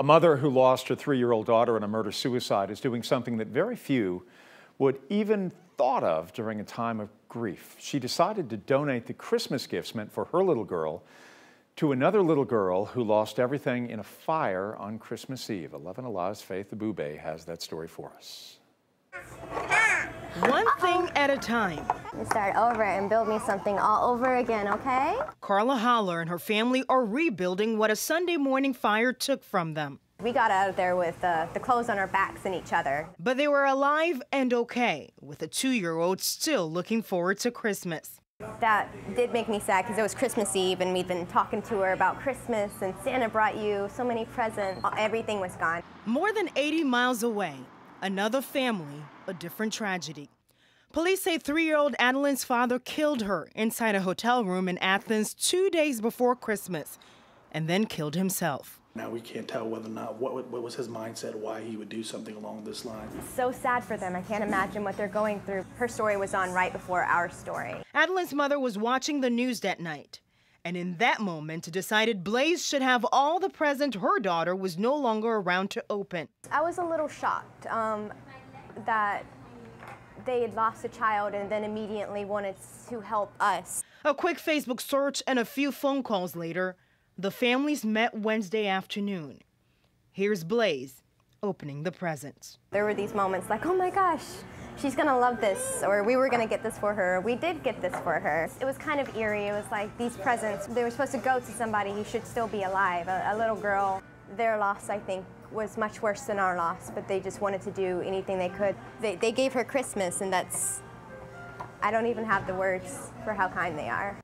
A mother who lost her 3-year-old daughter in a murder-suicide is doing something that very few would even thought of during a time of grief. She decided to donate the Christmas gifts meant for her little girl to another little girl who lost everything in a fire on Christmas Eve. 11 Alive's Faith Abube has that story for us. One thing at a time. You start over and build me something all over again, okay? Carla Holler and her family are rebuilding what a Sunday morning fire took from them. We got out of there with the clothes on our backs and each other. But they were alive and okay, with a 2-year-old still looking forward to Christmas. That did make me sad because it was Christmas Eve and we'd been talking to her about Christmas and Santa brought you so many presents. Everything was gone. More than 80 miles away, another family, a different tragedy. Police say 3-year-old Adeline's father killed her inside a hotel room in Athens 2 days before Christmas and then killed himself. Now we can't tell whether or not what was his mindset, why he would do something along this line. It's so sad for them. I can't imagine what they're going through. Her story was on right before our story. Adeline's mother was watching the news that night, and in that moment decided Blaze should have all the presents her daughter was no longer around to open. I was a little shocked that they had lost a child and then immediately wanted to help us. A quick Facebook search and a few phone calls later, the families met Wednesday afternoon. Here's Blaze opening the presents. There were these moments like, oh my gosh, she's gonna love this, or we were gonna get this for her. We did get this for her. It was kind of eerie. It was like these presents, they were supposed to go to somebody who should still be alive, a little girl. Their loss, I think, was much worse than our loss, but they just wanted to do anything they could. They gave her Christmas, and I don't even have the words for how kind they are.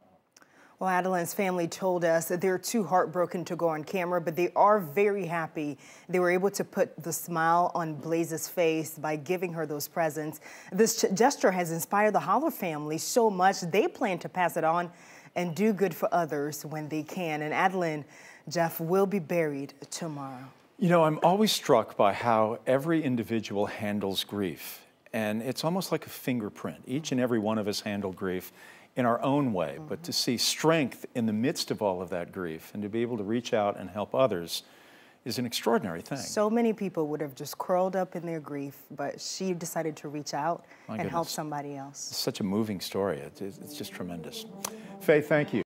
Well, Adeline's family told us that they're too heartbroken to go on camera, but they are very happy they were able to put the smile on Blaze's face by giving her those presents. This gesture has inspired the Holler family so much, they plan to pass it on and do good for others when they can. And Adeline, Jeff, will be buried tomorrow. You know, I'm always struck by how every individual handles grief. And it's almost like a fingerprint. Each and every one of us handle grief in our own way, but to see strength in the midst of all of that grief and to be able to reach out and help others is an extraordinary thing. So many people would have just curled up in their grief, but she decided to reach out and help somebody else. It's such a moving story. It's just tremendous. Faith, thank you.